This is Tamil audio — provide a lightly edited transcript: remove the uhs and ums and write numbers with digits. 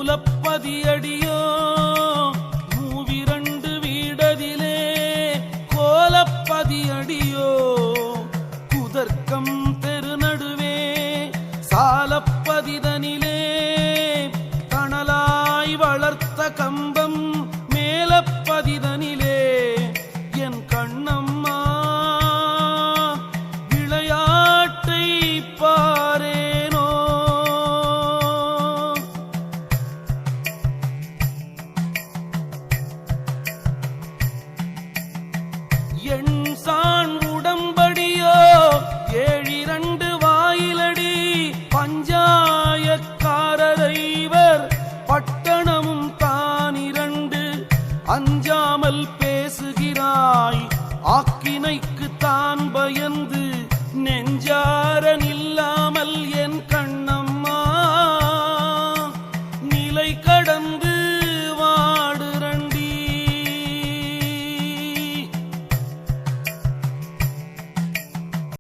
மூலப்பதியடியோ மூவிரண்டு வீடதிலே கோலப்பதியடியோ குதர்க்கம் தெருநடுவே சாலப்பதிதனிலே தணலாய் வளர்த்த கம்பம் மேலப்பதிதனிலே என் கண்ணம்மா விளையாட்டை பாரேனோ. எண் சான் உடம்படியோ ஏழிரண்டு வாயிலடி பஞ்சாயக்காரரைவர் பட்டணமும் தானிரண்டு அஞ்சாமல் பேசுகிறாய் ஆக்கினைக்கு தான் பயந்து நெஞ்சார